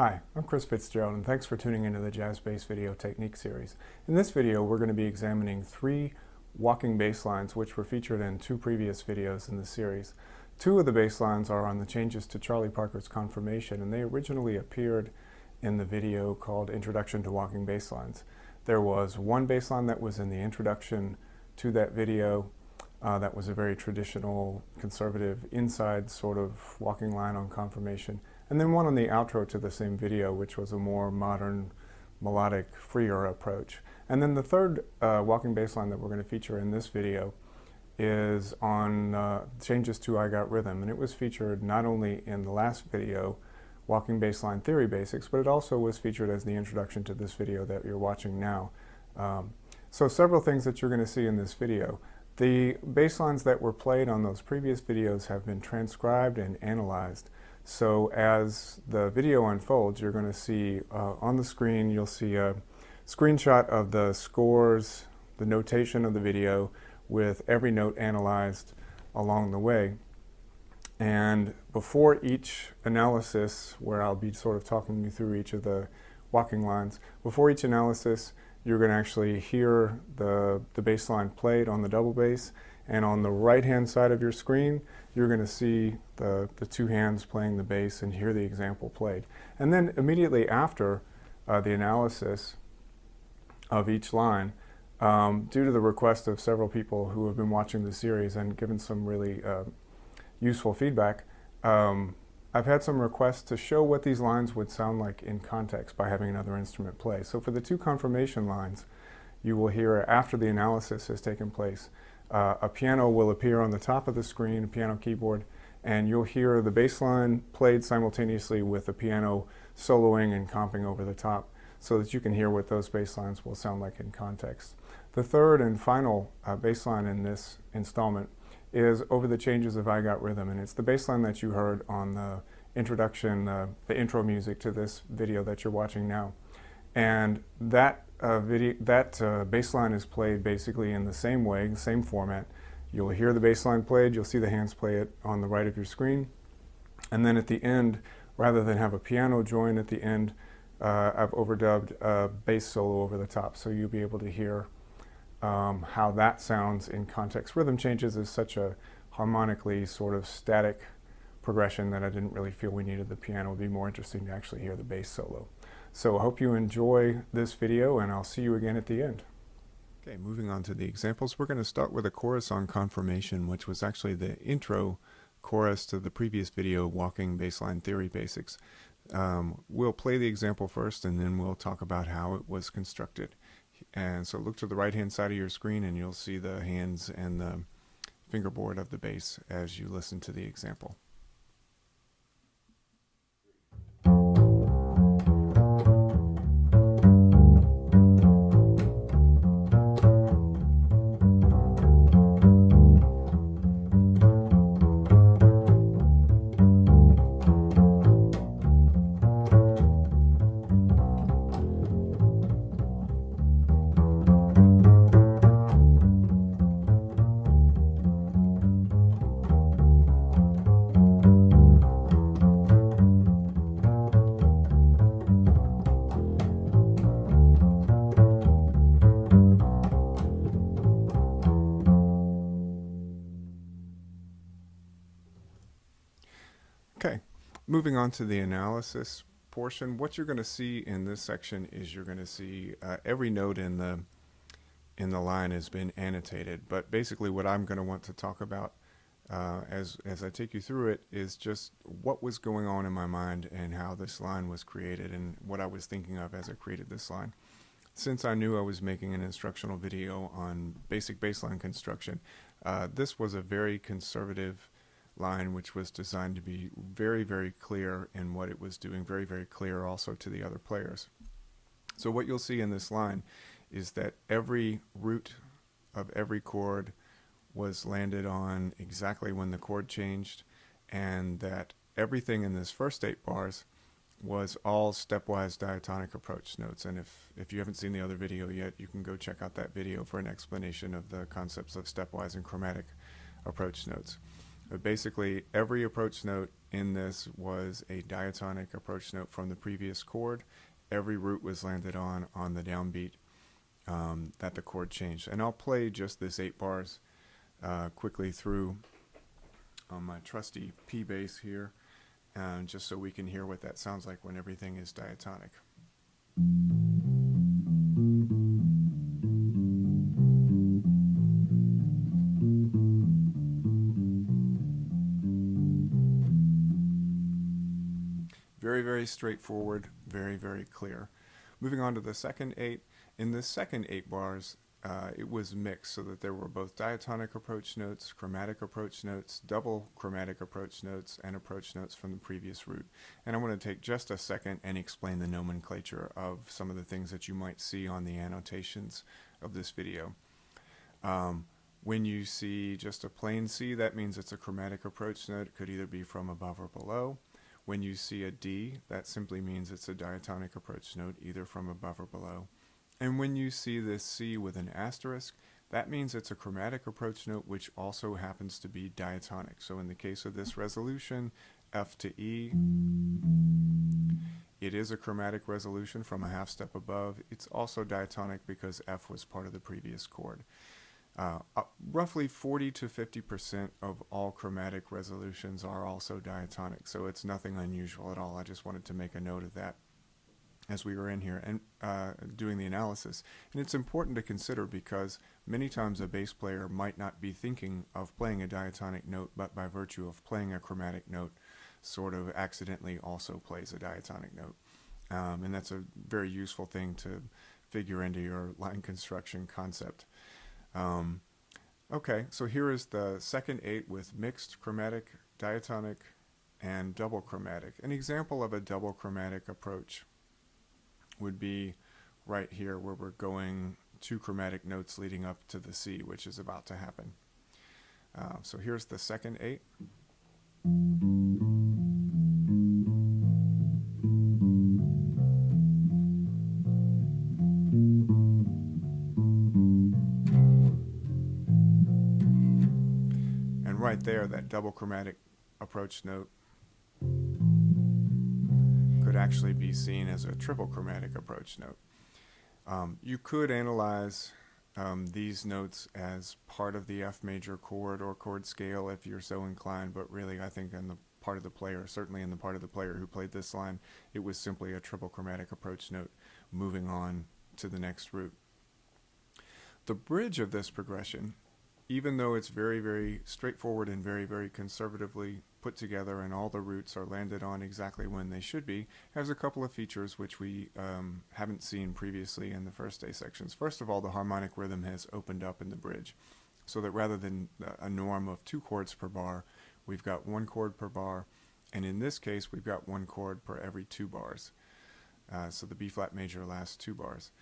Hi, I'm Chris Fitzgerald, and thanks for tuning into the Jazz Bass Video Technique series. In this video, we're going to be examining 3 walking bass lines which were featured in 2 previous videos in the series. 2 of the bass lines are on the changes to Charlie Parker's Confirmation, and they originally appeared in the video called Introduction to Walking Bass Lines. There was one bass line that was in the introduction to that video that was a very traditional, conservative, inside sort of walking line on Confirmation. And then one on the outro to the same video, which was a more modern, melodic, freer approach. And then the third walking bass line that we're going to feature in this video is on changes to I Got Rhythm. And it was featured not only in the last video, Walking Bass Line Theory Basics, but it also was featured as the introduction to this video that you're watching now. So several things that you're going to see in this video. The bass lines that were played on those previous videos have been transcribed and analyzed. So as the video unfolds, you're going to see on the screen, you'll see a screenshot of the scores, the notation of the video with every note analyzed along the way. And before each analysis, where I'll be sort of talking you through each of the walking lines, before each analysis, you're going to actually hear the bass line played on the double bass, and on the right hand side of your screen you're going to see the 2 hands playing the bass and hear the example played. And then immediately after the analysis of each line, due to the request of several people who have been watching the series and given some really useful feedback, I've had some requests to show what these lines would sound like in context by having another instrument play. So for the 2 confirmation lines, you will hear after the analysis has taken place, a piano will appear on the top of the screen, a piano keyboard, and you'll hear the bass line played simultaneously with the piano soloing and comping over the top, so that you can hear what those bass lines will sound like in context. The third and final bass line in this installment is over the changes of I Got Rhythm, and it's the bass line that you heard on the introduction, the intro music to this video that you're watching now. And that bass line is played basically in the same way, the same format. You'll hear the bass line played, you'll see the hands play it on the right of your screen, and then at the end, rather than have a piano join at the end, I've overdubbed a bass solo over the top, so you'll be able to hear how that sounds in context. Rhythm changes is such a harmonically sort of static progression that I didn't really feel we needed the piano. It would be more interesting to actually hear the bass solo. So I hope you enjoy this video, and I'll see you again at the end. Okay, moving on to the examples, we're going to start with a chorus on Confirmation, which was actually the intro chorus to the previous video, Walking Bass Line Theory Basics. We'll play the example first, and then we'll talk about how it was constructed. And so look to the right hand side of your screen and you'll see the hands and the fingerboard of the bass as you listen to the example. Okay, moving on to the analysis portion, what you're going to see in this section is you're going to see every note in the line has been annotated, but basically what I'm going to want to talk about as I take you through it is just what was going on in my mind and how this line was created and what I was thinking of as I created this line. Since I knew I was making an instructional video on basic bass line construction, this was a very conservative line which was designed to be very, very clear in what it was doing, very, very clear also to the other players. So what you'll see in this line is that every root of every chord was landed on exactly when the chord changed, and that everything in this first 8 bars was all stepwise diatonic approach notes. And if you haven't seen the other video yet, you can go check out that video for an explanation of the concepts of stepwise and chromatic approach notes. But basically, every approach note in this was a diatonic approach note from the previous chord. Every root was landed on the downbeat that the chord changed. And I'll play just this 8 bars quickly through on my trusty P bass here, just so we can hear what that sounds like when everything is diatonic. Very, very straightforward, very, very clear. Moving on to the second 8. In the second 8 bars, it was mixed so that there were both diatonic approach notes, chromatic approach notes, double chromatic approach notes, and approach notes from the previous root. And I want to take just a second and explain the nomenclature of some of the things that you might see on the annotations of this video. When you see just a plain C, that means it's a chromatic approach note. It could either be from above or below. When you see a D, that simply means it's a diatonic approach note, either from above or below. And when you see this C with an asterisk, that means it's a chromatic approach note, which also happens to be diatonic. So in the case of this resolution, F to E, it is a chromatic resolution from a half step above. It's also diatonic because F was part of the previous chord. Roughly 40 to 50% of all chromatic resolutions are also diatonic, so it's nothing unusual at all. I just wanted to make a note of that as we were in here and doing the analysis. And it's important to consider because many times a bass player might not be thinking of playing a diatonic note, but by virtue of playing a chromatic note, sort of accidentally also plays a diatonic note. And that's a very useful thing to figure into your line construction concept. Okay, so here is the second 8 with mixed chromatic, diatonic, and double chromatic. An example of a double chromatic approach would be right here where we're going 2 chromatic notes leading up to the C, which is about to happen. So here's the second 8. Right there, that double chromatic approach note could actually be seen as a triple chromatic approach note. You could analyze these notes as part of the F major chord or chord scale if you're so inclined, but really I think on the part of the player, certainly in the part of the player who played this line, it was simply a triple chromatic approach note moving on to the next root. The bridge of this progression, even though it's very, very straightforward and very, very conservatively put together and all the roots are landed on exactly when they should be, has a couple of features which we haven't seen previously in the first A sections. First of all, the harmonic rhythm has opened up in the bridge, so that rather than a norm of 2 chords per bar, we've got 1 chord per bar, and in this case we've got 1 chord per every 2 bars. So the B flat major lasts 2 bars.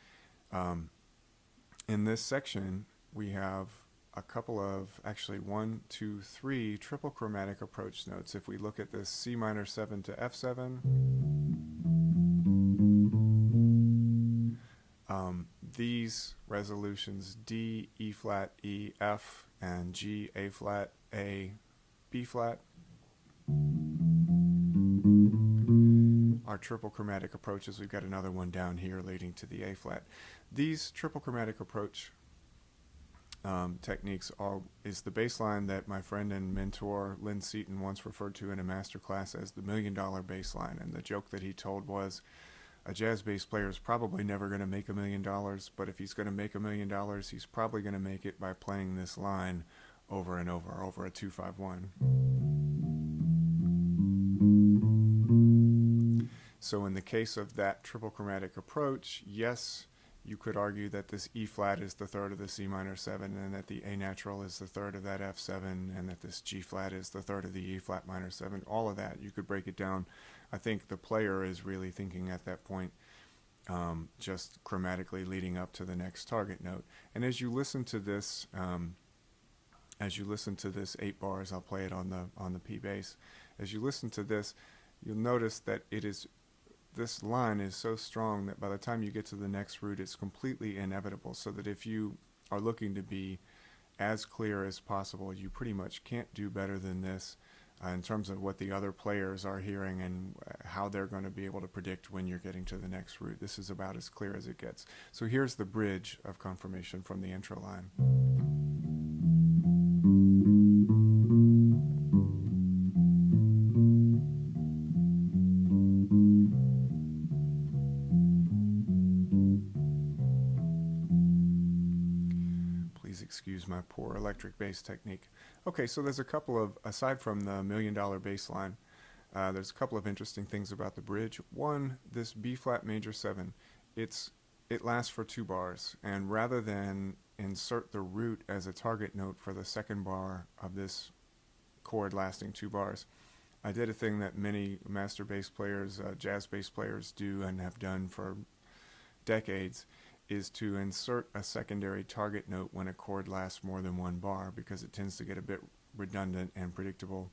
In this section we have a couple of, actually 1, 2, 3 triple chromatic approach notes. If we look at this C minor 7 to F7, these resolutions D, E flat, E, F, and G, A flat, A, B flat are triple chromatic approaches. We've got another one down here leading to the A flat. These triple chromatic approach techniques is the bass line that my friend and mentor Lynn Seaton once referred to in a master class as the $1 million bass line. And the joke that he told was, a jazz bass player is probably never going to make $1 million, but if he's going to make $1 million, he's probably going to make it by playing this line over and over a 2-5-1. So in the case of that triple chromatic approach, yes, you could argue that this E flat is the third of the C minor 7, and that the A natural is the third of that F7, and that this G flat is the third of the E flat minor 7. All of that, you could break it down. I think the player is really thinking at that point just chromatically leading up to the next target note. And as you listen to this, 8 bars, I'll play it on the P bass. As you listen to this, you'll notice that this line is so strong that by the time you get to the next root, it's completely inevitable. So that if you are looking to be as clear as possible. You pretty much can't do better than this in terms of what the other players are hearing and how they're going to be able to predict when you're getting to the next root. This is about as clear as it gets. So here's the bridge of confirmation from the intro line. Please excuse my poor electric bass technique. Okay, so there's a couple of, aside from the $1 million bass line, there's a couple of interesting things about the bridge. One, this B flat major 7, it lasts for 2 bars, and rather than insert the root as a target note for the second bar of this chord lasting 2 bars, I did a thing that many master bass players, jazz bass players do and have done for decades, is to insert a secondary target note when a chord lasts more than 1 bar, because it tends to get a bit redundant and predictable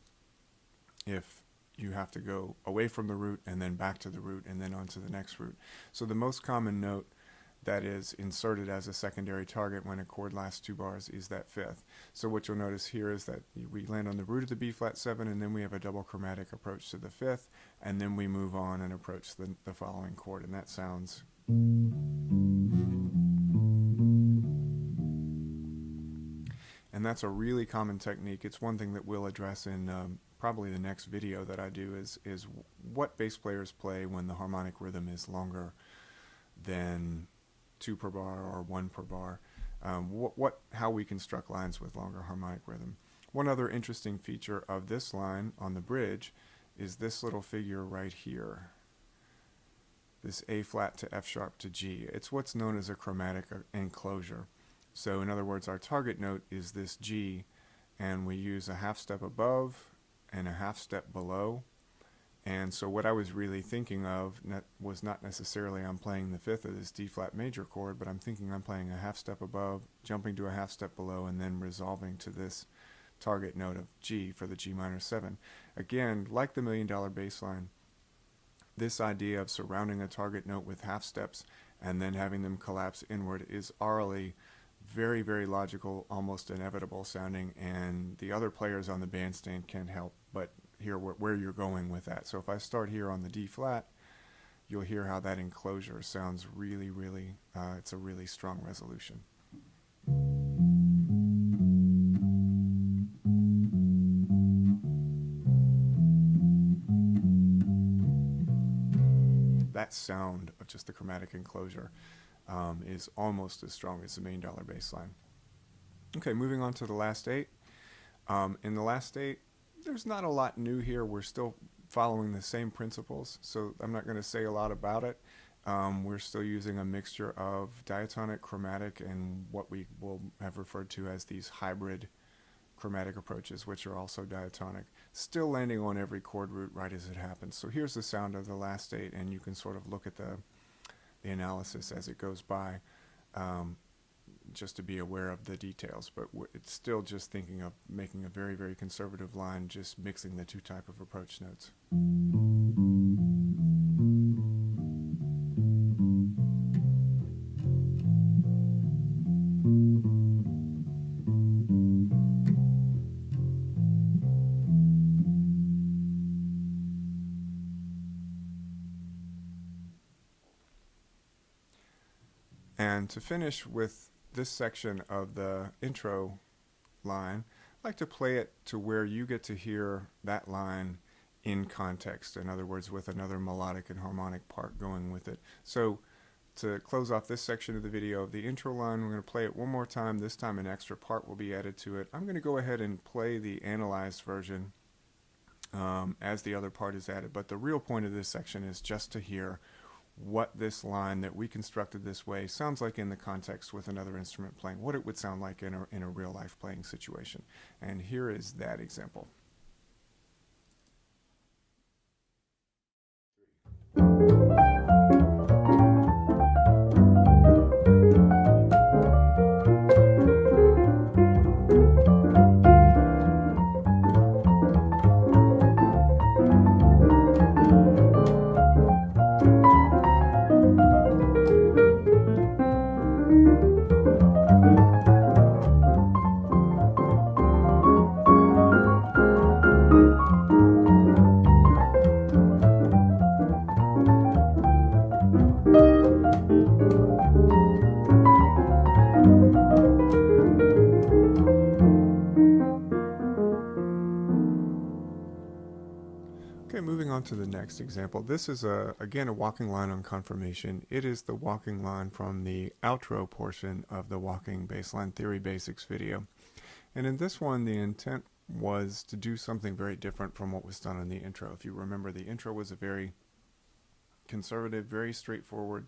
if you have to go away from the root and then back to the root and then on to the next root. So the most common note that is inserted as a secondary target when a chord lasts 2 bars is that 5th. So what you'll notice here is that we land on the root of the B flat 7, and then we have a double chromatic approach to the 5th, and then we move on and approach the following chord, and that sounds. And that's a really common technique. It's one thing that we'll address in probably the next video that I do, is what bass players play when the harmonic rhythm is longer than 2 per bar or 1 per bar. How we construct lines with longer harmonic rhythm. One other interesting feature of this line on the bridge is this little figure right here. This A flat to F sharp to G. It's what's known as a chromatic enclosure. So in other words, our target note is this G, and we use a half step above and a half step below. And so what I was really thinking of was not necessarily I'm playing the 5th of this D flat major chord, but I'm thinking I'm playing a half step above, jumping to a half step below, and then resolving to this target note of G for the G minor 7. Again, like the $1 million bass line, this idea of surrounding a target note with half steps and then having them collapse inward is aurally very, very logical, almost inevitable sounding, and the other players on the bandstand can't help but hear where you're going with that. So if I start here on the D flat, you'll hear how that enclosure sounds really, really, it's a really strong resolution. That sound of just the chromatic enclosure is almost as strong as the $1 million bass line. Okay, moving on to the last 8. In the last 8, there's not a lot new here. We're still following the same principles, so I'm not going to say a lot about it. We're still using a mixture of diatonic, chromatic, and what we will have referred to as these hybrid chromatic approaches, which are also diatonic, still landing on every chord root right as it happens. So here's the sound of the last 8, and you can sort of look at the analysis as it goes by, just to be aware of the details. But it's still just thinking of making a very, very conservative line, just mixing the 2 type of approach notes. And to finish with this section of the intro line, I'd like to play it to where you get to hear that line in context. In other words, with another melodic and harmonic part going with it. So to close off this section of the video of the intro line, we're going to play it one more time. This time an extra part will be added to it. I'm going to go ahead and play the analyzed version as the other part is added. But the real point of this section is just to hear what this line that we constructed this way sounds like in the context with another instrument playing, what it would sound like in a real life playing situation. And here is that example. on to the next example. This is again a walking line on confirmation. It is the walking line from the outro portion of the Walking Bassline Theory Basics video. And in this one, the intent was to do something very different from what was done in the intro. If you remember, the intro was a very conservative, very straightforward,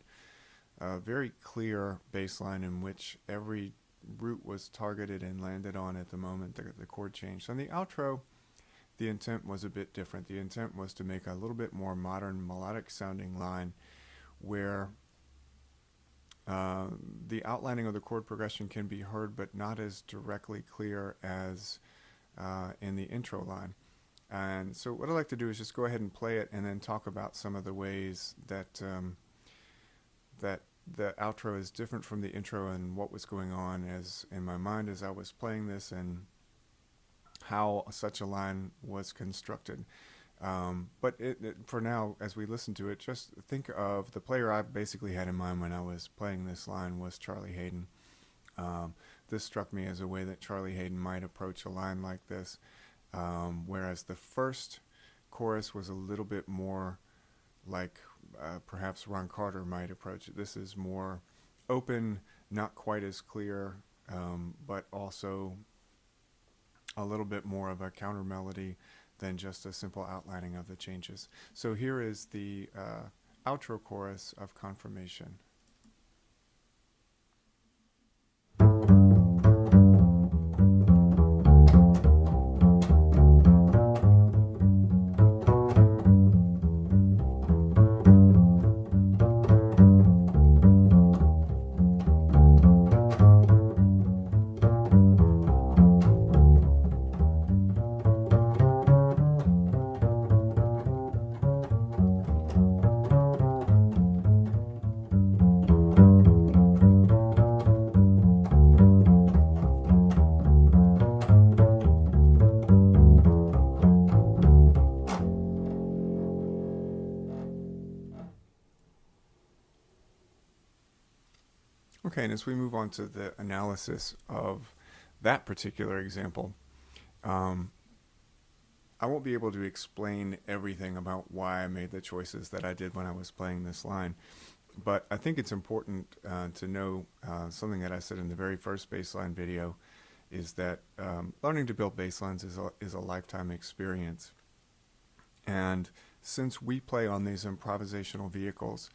very clear bass line in which every root was targeted and landed on at the moment the chord changed. On the outro, the intent was a bit different. The intent was to make a little bit more modern, melodic sounding line where the outlining of the chord progression can be heard but not as directly clear as in the intro line. And so what I'd like to do is just go ahead and play it and then talk about some of the ways that that the outro is different from the intro and what was going on as in my mind as I was playing this and how such a line was constructed. But for now, as we listen to it, just think of the player I basically had in mind when I was playing this line was Charlie Haden. This struck me as a way that Charlie Haden might approach a line like this, whereas the first chorus was a little bit more like perhaps Ron Carter might approach it. This is more open, not quite as clear, but also a little bit more of a counter melody than just a simple outlining of the changes. So here is the outro chorus of Confirmation. Okay, and as we move on to the analysis of that particular example, I won't be able to explain everything about why I made the choices that I did when I was playing this line, but I think it's important to know something that I said in the very first bassline video, is that learning to build basslines is a lifetime experience. And since we play on these improvisational vehicles,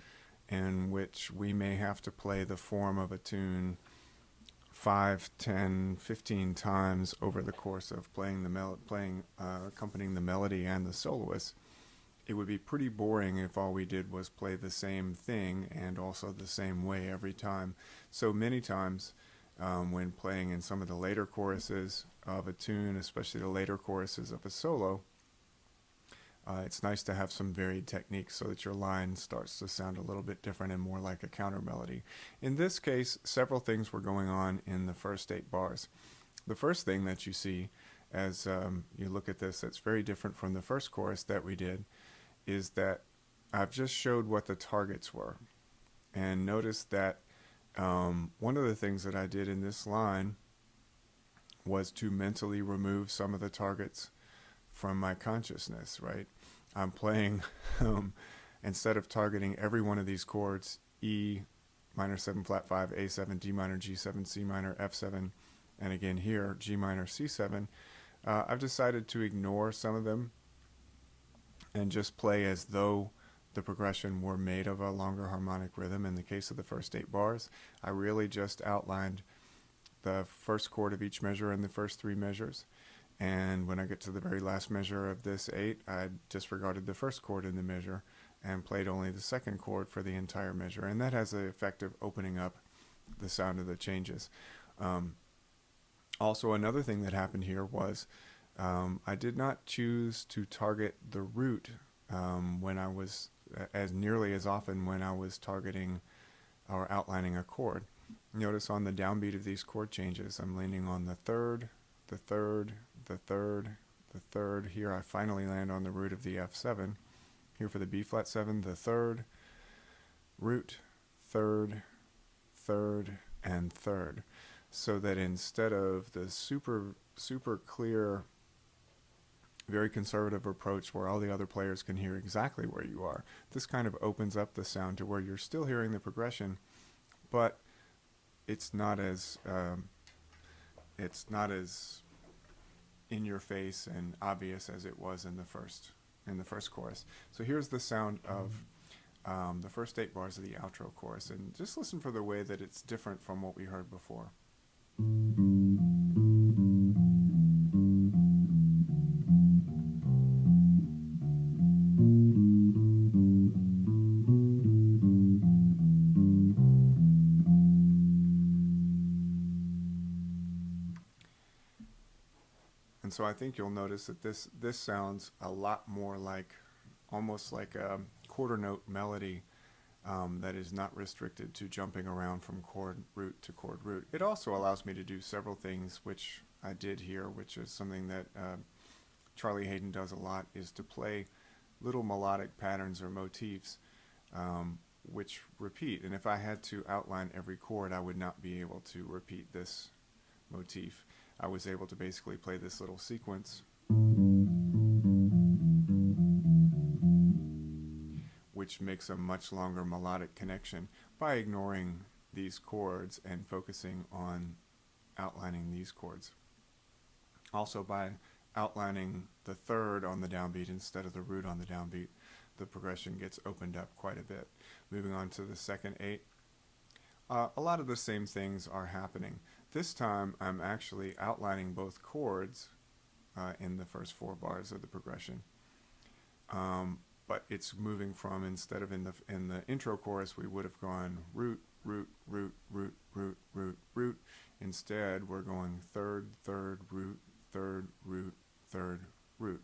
in which we may have to play the form of a tune 5, 10, 15 times over the course of playing accompanying the melody and the soloist, it would be pretty boring if all we did was play the same thing and also the same way every time. So many times when playing in some of the later choruses of a tune, especially the later choruses of a solo, it's nice to have some varied techniques so that your line starts to sound a little bit different and more like a counter melody. In this case, several things were going on in the first 8 bars. The first thing that you see as you look at this that's very different from the first chorus that we did is that I've just showed what the targets were. And notice that one of the things that I did in this line was to mentally remove some of the targets from my consciousness, right? I'm playing, instead of targeting every one of these chords, E minor 7 flat 5, A7, D minor, G7, C minor, F7, and again here, G minor, C7, I've decided to ignore some of them and just play as though the progression were made of a longer harmonic rhythm. In the case of the first 8 bars, I really just outlined the first chord of each measure and the first 3 measures. And when I get to the very last measure of this 8, I disregarded the first chord in the measure and played only the second chord for the entire measure. And that has the effect of opening up the sound of the changes. Also, another thing that happened here was I did not choose to target the root when I was, as nearly as often when I was targeting or outlining a chord. Notice on the downbeat of these chord changes, I'm leaning on the third, the third, the third, the third. Here I finally land on the root of the F7. Here for the B flat 7, the third, root, third, third, and third. So that instead of the super clear very conservative approach where all the other players can hear exactly where you are. This kind of opens up the sound to where you're still hearing the progression, but it's not as in your face and obvious as it was in the first chorus. So here's the sound of the first 8 bars of the outro chorus, and just listen for the way that it's different from what we heard before. And so I think you'll notice that this sounds a lot more like, almost like a quarter note melody that is not restricted to jumping around from chord root to chord root. It also allows me to do several things, which I did here, which is something that Charlie Haydn does a lot, is to play little melodic patterns or motifs which repeat. And if I had to outline every chord, I would not be able to repeat this motif. I was able to basically play this little sequence, which makes a much longer melodic connection by ignoring these chords and focusing on outlining these chords. Also, by outlining the third on the downbeat instead of the root on the downbeat, the progression gets opened up quite a bit. Moving on to the second 8, a lot of the same things are happening. This time I'm actually outlining both chords in the first 4 bars of the progression, but it's moving from, instead of in the intro chorus we would have gone root, root, root, root, root, root, root. Instead we're going third, third, root, third, root, third, root.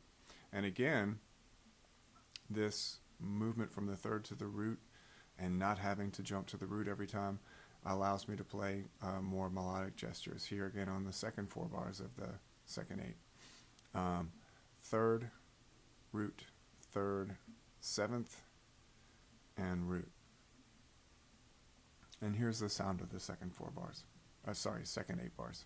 And again, this movement from the third to the root and not having to jump to the root every time allows me to play more melodic gestures. Here again on the second 4 bars of the second 8. Third, root, third, 7th, and root. And here's the sound of the second 4 bars. Second 8 bars.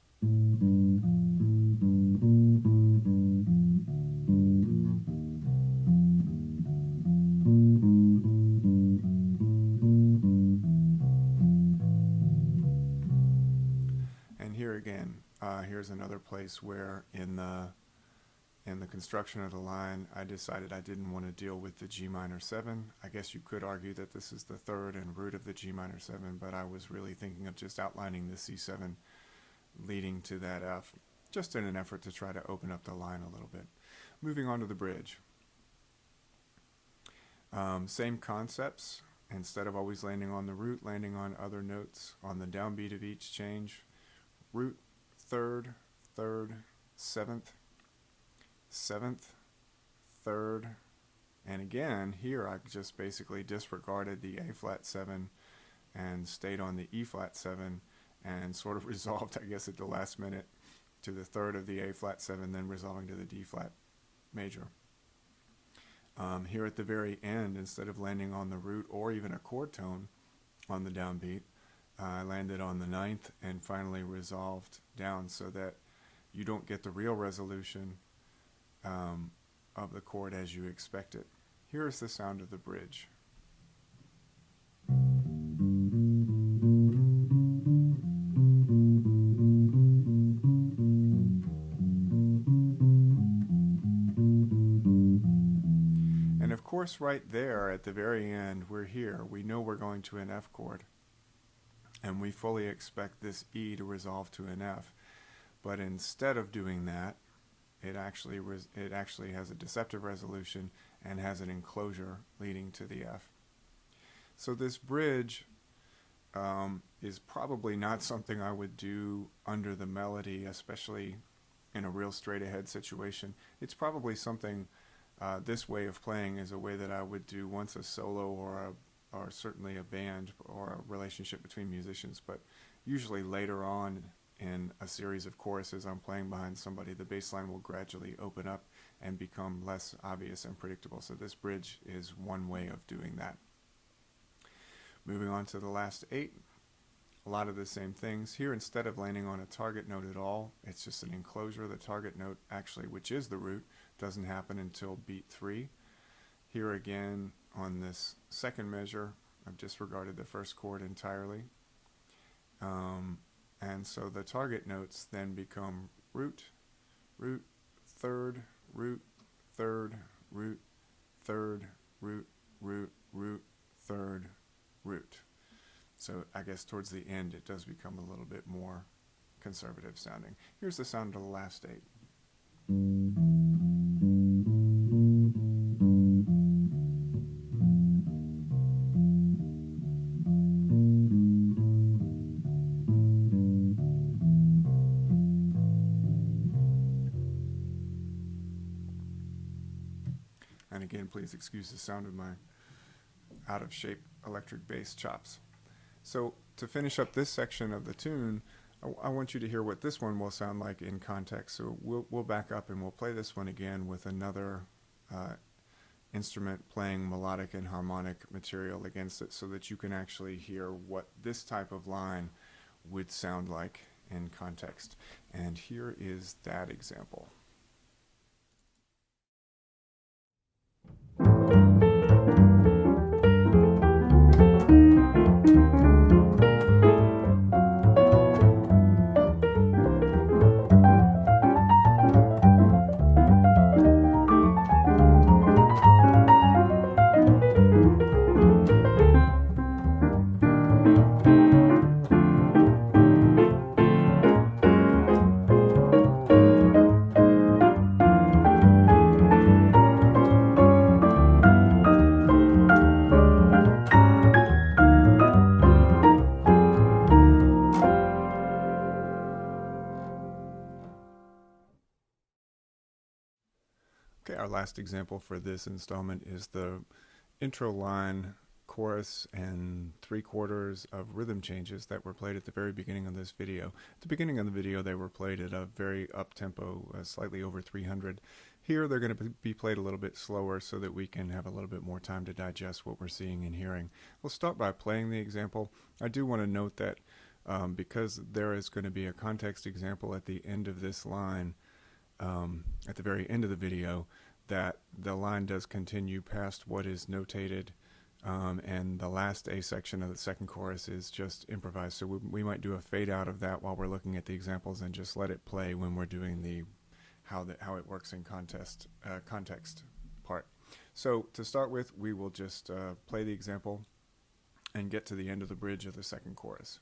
And here again, here's another place where in the construction of the line, I decided I didn't want to deal with the G minor 7. I guess you could argue that this is the third and root of the G minor 7, but I was really thinking of just outlining the C7 leading to that F, just in an effort to try to open up the line a little bit. Moving on to the bridge. Same concepts. Instead of always landing on the root, landing on other notes on the downbeat of each change. Root, third, third, 7th, 7th, third, and again here I just basically disregarded the A flat 7 and stayed on the E flat 7 and sort of resolved, I guess, at the last minute to the third of the A flat 7, then resolving to the D flat major. Here at the very end, instead of landing on the root or even a chord tone on the downbeat, I landed on the 9th and finally resolved down so that you don't get the real resolution of the chord as you expect it. Here is the sound of the bridge. And of course right there at the very end, we're here. We know we're going to an F chord, and we fully expect this E to resolve to an F. But instead of doing that, it actually has a deceptive resolution and has an enclosure leading to the F. So this bridge is probably not something I would do under the melody, especially in a real straight ahead situation. It's probably something, this way of playing is a way that I would do once a solo or certainly a band or a relationship between musicians, but usually later on in a series of choruses I'm playing behind somebody, the bass line will gradually open up and become less obvious and predictable. So this bridge is one way of doing that. Moving on to the last 8. a lot of the same things. Here, instead of landing on a target note at all, it's just an enclosure. The target note, actually, which is the root, doesn't happen until beat 3. Here again, on this second measure, I've disregarded the first chord entirely. And so the target notes then become root, root, third, root, third, root, third, root, root, root, third, root. So I guess towards the end it does become a little bit more conservative sounding. Here's the sound of the last 8. And again, please excuse the sound of my out-of-shape electric bass chops. So to finish up this section of the tune, I want you to hear what this one will sound like in context. So we'll back up and we'll play this one again with another instrument playing melodic and harmonic material against it so that you can actually hear what this type of line would sound like in context. And here is that example. Okay, our last example for this installment is the intro line, chorus, and 3/4 of rhythm changes that were played at the very beginning of this video. At the beginning of the video, they were played at a very up-tempo, slightly over 300. Here, they're going to be played a little bit slower so that we can have a little bit more time to digest what we're seeing and hearing. We'll start by playing the example. I do want to note that because there is going to be a context example at the end of this line, at the very end of the video, that the line does continue past what is notated, and the last A section of the second chorus is just improvised. So we might do a fade out of that while we're looking at the examples and just let it play when we're doing the how it works in context part. So to start with, we will just play the example and get to the end of the bridge of the second chorus.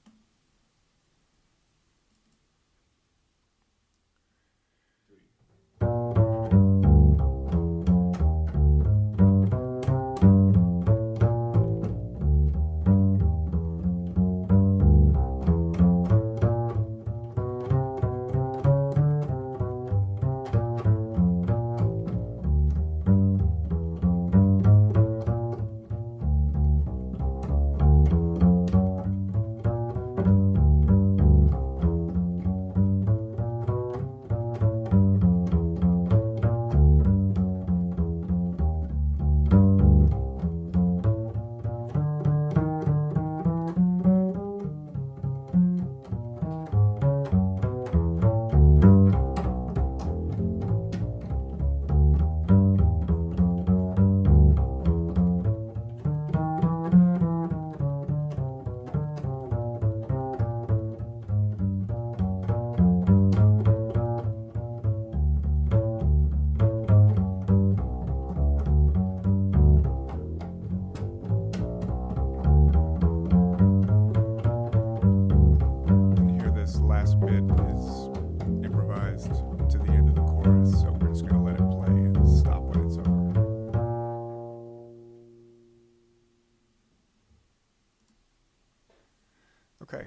Okay,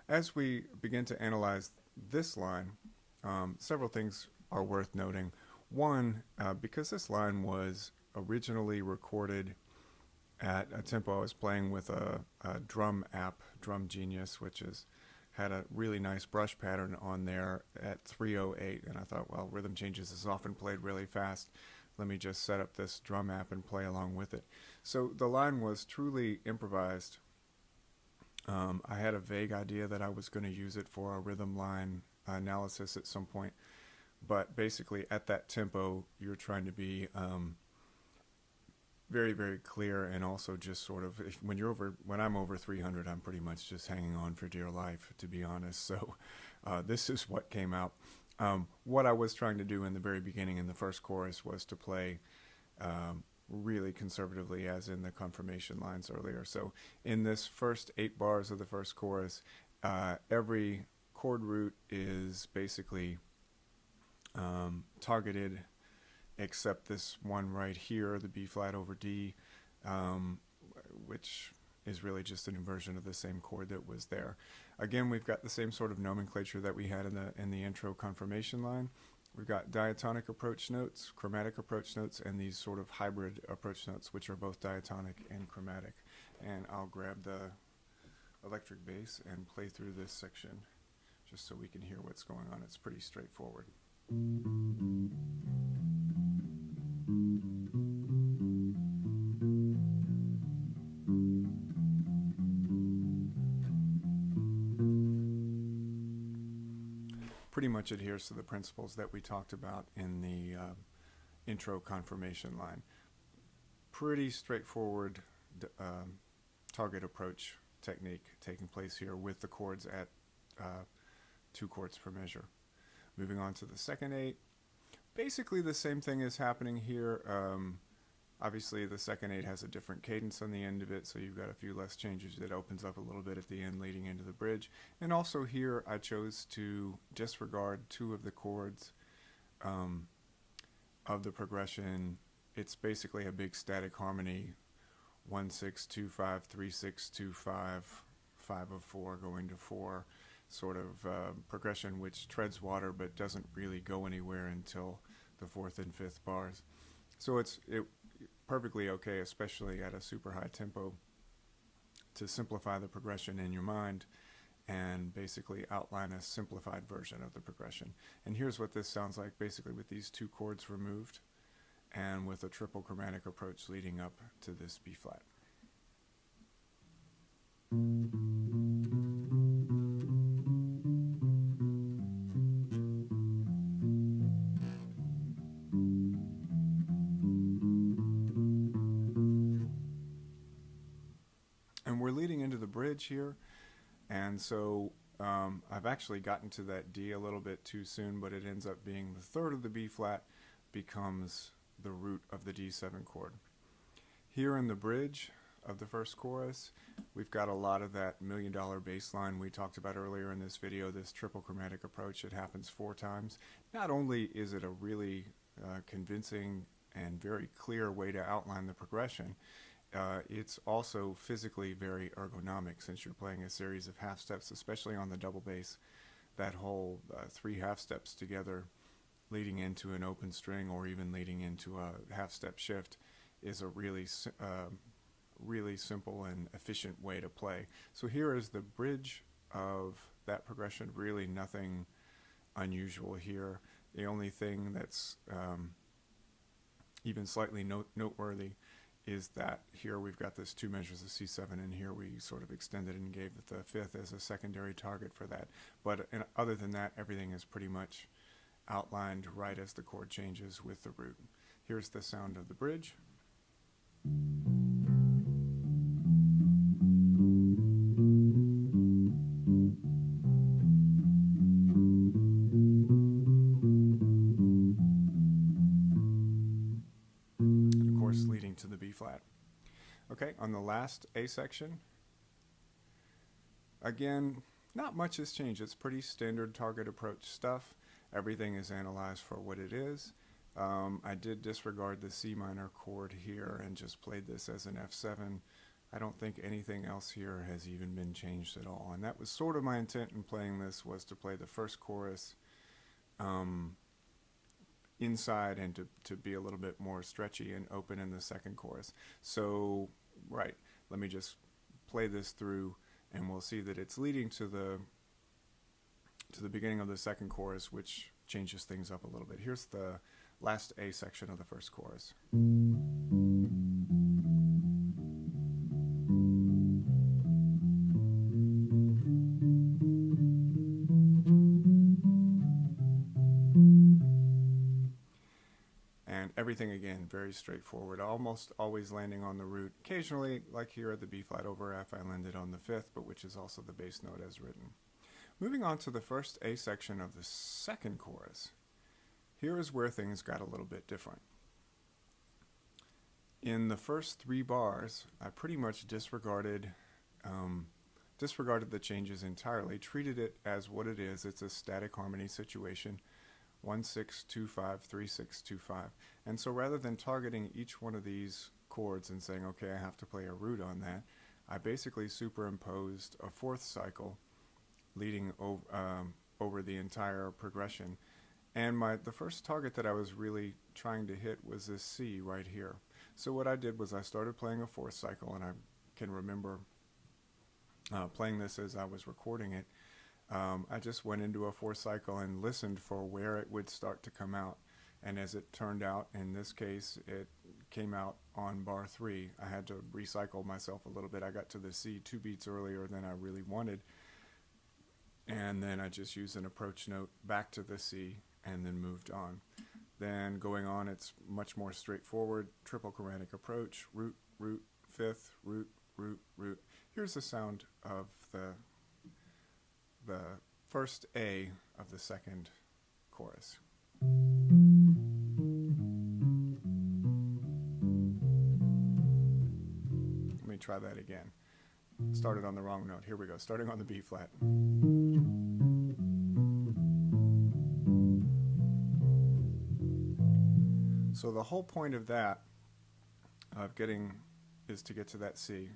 as we begin to analyze this line, several things are worth noting. One, because this line was originally recorded at a tempo I was playing with a drum app, Drum Genius, which had a really nice brush pattern on there at 308, and I thought, well, rhythm changes is often played really fast. Let me just set up this drum app and play along with it. So the line was truly improvised I had a vague idea that I was going to use it for a rhythm line analysis at some point, but basically at that tempo you're trying to be very, very clear, and also just sort of when I'm over 300, I'm pretty much just hanging on for dear life, to be honest. So this is what came out. What I was trying to do in the very beginning in the first chorus was to play really conservatively, as in the confirmation lines earlier. So in this first 8 bars of the first chorus, every chord root is basically targeted, except this one right here, the B flat over D, which is really just an inversion of the same chord that was there. Again, we've got the same sort of nomenclature that we had in the intro confirmation line. We've got diatonic approach notes, chromatic approach notes, and these sort of hybrid approach notes, which are both diatonic and chromatic. And I'll grab the electric bass and play through this section just so we can hear what's going on. It's pretty straightforward. Pretty much adheres to the principles that we talked about in the intro confirmation line. Pretty straightforward target approach technique taking place here with the chords at 2 chords per measure. Moving on to the second 8, basically the same thing is happening here. Obviously the second 8 has a different cadence on the end of it, so you've got a few less changes. It opens up a little bit at the end leading into the bridge. And also here I chose to disregard 2 of the chords of the progression. It's basically a big static harmony, 1 6 2 5 3 6 2 5 5 of 4 going to 4 sort of progression, which treads water but doesn't really go anywhere until the 4th and 5th bars. So it's perfectly okay, especially at a super high tempo, to simplify the progression in your mind and basically outline a simplified version of the progression. And here's what this sounds like, basically with these 2 chords removed and with a triple chromatic approach leading up to this B flat. And we're leading into the bridge here, and so I've actually gotten to that D a little bit too soon, but it ends up being the 3rd of the B flat becomes the root of the D7 chord. Here in the bridge of the first chorus, we've got a lot of that $1 million bass line we talked about earlier in this video, this triple chromatic approach. It happens 4 times. Not only is it a really convincing and very clear way to outline the progression, it's also physically very ergonomic, since you're playing a series of half steps, especially on the double bass. That whole 3 half steps together leading into an open string or even leading into a half step shift is a really simple and efficient way to play. So here is the bridge of that progression. Really nothing unusual here. The only thing that's even slightly noteworthy is that here we've got this 2 measures of C7, and here we sort of extended and gave the 5th as a secondary target for that. But other than that, everything is pretty much outlined right as the chord changes with the root. Here's the sound of the bridge. Leading to the B flat. Okay, on the last A section, again, not much has changed. It's pretty standard target approach stuff. Everything is analyzed for what it is. I did disregard the C minor chord here and just played this as an F7. I don't think anything else here has even been changed at all. And that was sort of my intent in playing this, was to play the first chorus inside and to be a little bit more stretchy and open in the second chorus. So, right, let me just play this through and we'll see that it's leading to the beginning of the second chorus, which changes things up a little bit. Here's the last A section of the first chorus. And everything, again, very straightforward, almost always landing on the root. Occasionally, like here at the B flat over F, I landed on the fifth, but which is also the bass note as written. Moving on to the first A section of the second chorus, here is where things got a little bit different. In the first 3 bars, I pretty much disregarded the changes entirely, treated it as what it is. It's a static harmony situation, 1-6-2-5, 3-6-2-5. And so rather than targeting each one of these chords and saying, okay, I have to play a root on that, I basically superimposed a 4th cycle leading over the entire progression. And the first target that I was really trying to hit was this C right here. So what I did was I started playing a 4th cycle, and I can remember playing this as I was recording it. I just went into a 4th cycle and listened for where it would start to come out. And as it turned out, in this case, it came out on bar 3. I had to recycle myself a little bit. I got to the C 2 beats earlier than I really wanted. And then I just used an approach note back to the C and then moved on. Then going on, it's much more straightforward. Triple chromatic approach, root, root, 5th, root, root, root. Here's the sound of the first A of the second chorus. Let me try that again. Started on the wrong note. Here we go. Starting on the B flat. So the whole point of that, is to get to that C.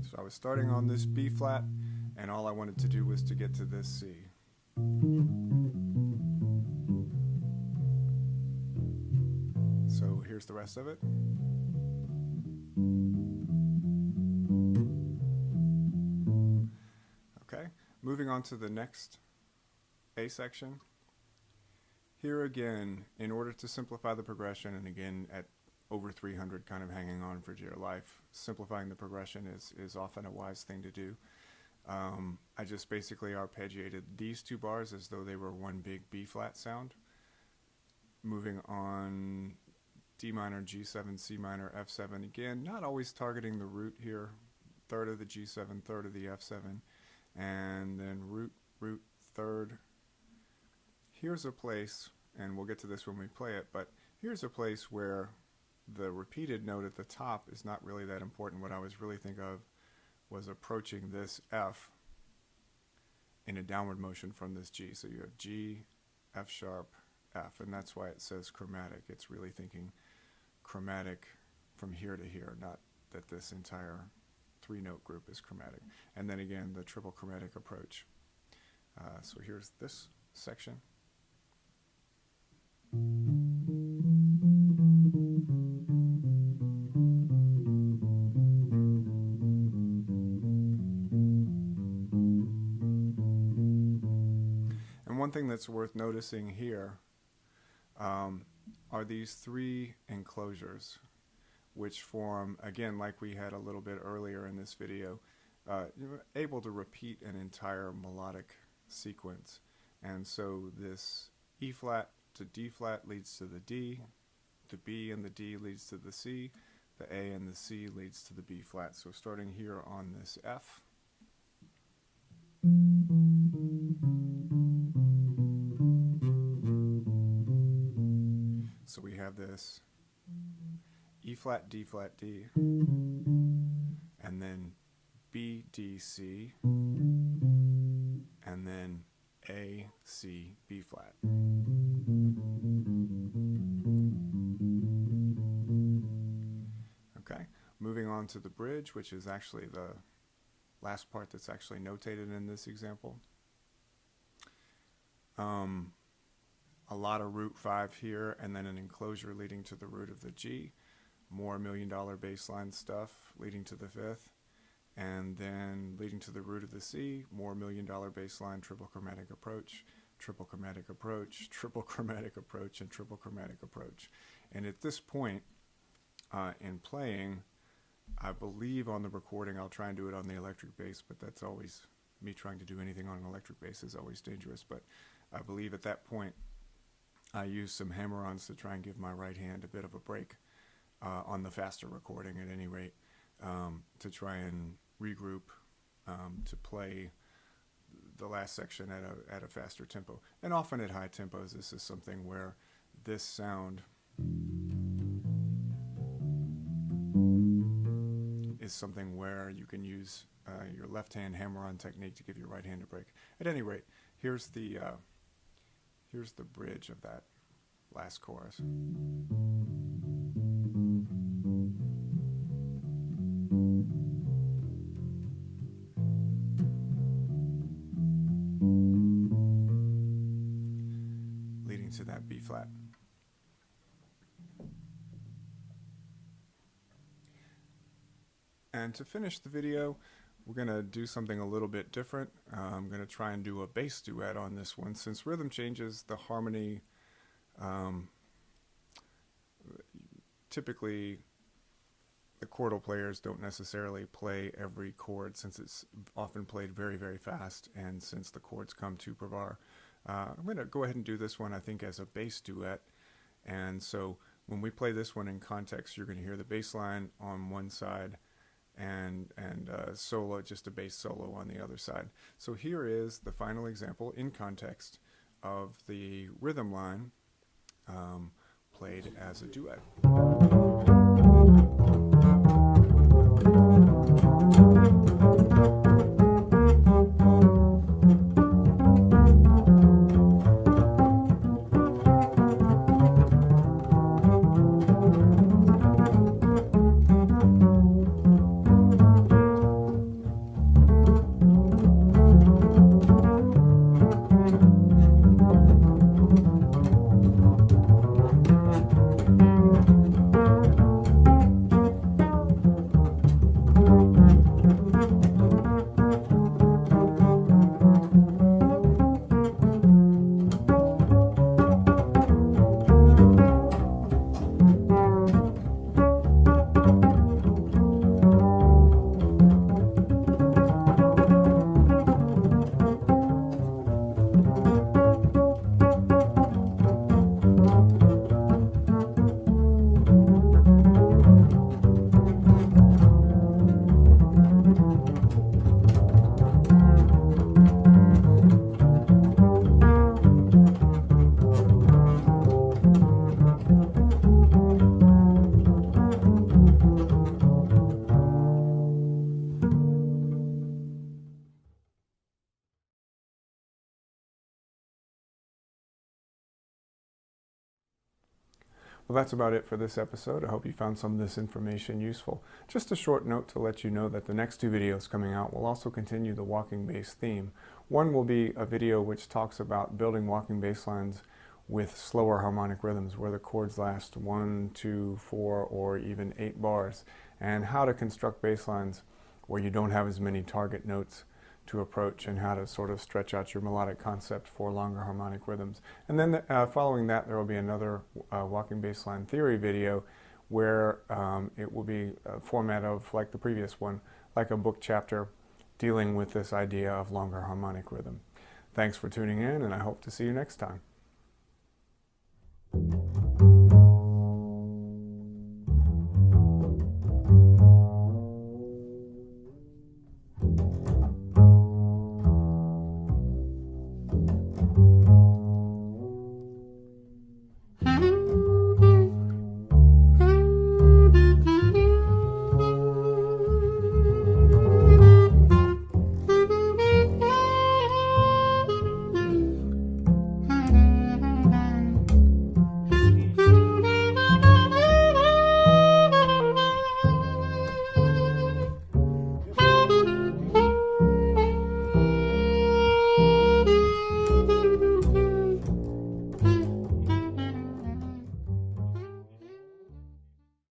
So I was starting on this B flat, and all I wanted to do was to get to this C. So here's the rest of it. Okay, moving on to the next A section. Here again, in order to simplify the progression, and again at over 300 kind of hanging on for dear life, simplifying the progression is often a wise thing to do. I just basically arpeggiated these 2 bars as though they were one big B flat sound. Moving on, D minor, G7, C minor, F7. Again, not always targeting the root here. 3rd of the G7, 3rd of the F7, and then root, root, 3rd. Here's a place, and we'll get to this when we play it, but here's a place where the repeated note at the top is not really that important. What I was really thinking of was approaching this F in a downward motion from this G. So you have G, F sharp, F, and that's why it says chromatic. It's really thinking chromatic from here to here, not that this entire 3-note group is chromatic. And then again, the triple chromatic approach. So here's this section. And one thing that's worth noticing here are these 3 enclosures, which form, again, like we had a little bit earlier in this video, you're able to repeat an entire melodic sequence. And so this E flat to D flat leads to the D, the B and the D leads to the C, the A and the C leads to the B flat. So starting here on this F, so we have this E flat, D flat, D, and then B, D, C, and then A, C, B flat. Okay, moving on to the bridge, which is actually the last part that's actually notated in this example. A lot of root 5 here, and then an enclosure leading to the root of the G. More $1 million bass line stuff leading to the 5th. And then leading to the root of the C, more $1 million bass line, triple chromatic approach, triple chromatic approach, triple chromatic approach, and triple chromatic approach. And at this point in playing, I believe on the recording, I'll try and do it on the electric bass, but that's always me trying to do anything on an electric bass is always dangerous, but I believe at that point I used some hammer-ons to try and give my right hand a bit of a break on the faster recording at any rate, to try and regroup, to play the last section at a faster tempo. And often at high tempos, this is something where this sound is something where you can use your left hand hammer-on technique to give your right hand a break. At any rate, here's the bridge of that last chorus. Leading to that B flat. And to finish the video, we're going to do something a little bit different. I'm going to try and do a bass duet on this one. Since rhythm changes, the harmony, typically the chordal players don't necessarily play every chord, since it's often played very, very fast, and since the chords come two per bar. I'm going to go ahead and do this one, I think, as a bass duet. And so when we play this one in context, you're going to hear the bass line on one side and solo, just a bass solo on the other side. So here is the final example in context of the rhythm line played as a duet. Well, that's about it for this episode. I hope you found some of this information useful. Just a short note to let you know that the next two videos coming out will also continue the walking bass theme. One will be a video which talks about building walking bass lines with slower harmonic rhythms where the chords last 1, 2, 4, or even 8 bars, and how to construct bass lines where you don't have as many target notes to approach, and how to sort of stretch out your melodic concept for longer harmonic rhythms. And then following that, there will be another walking bass line theory video where it will be a format of, like the previous one, like a book chapter dealing with this idea of longer harmonic rhythm. Thanks for tuning in, and I hope to see you next time.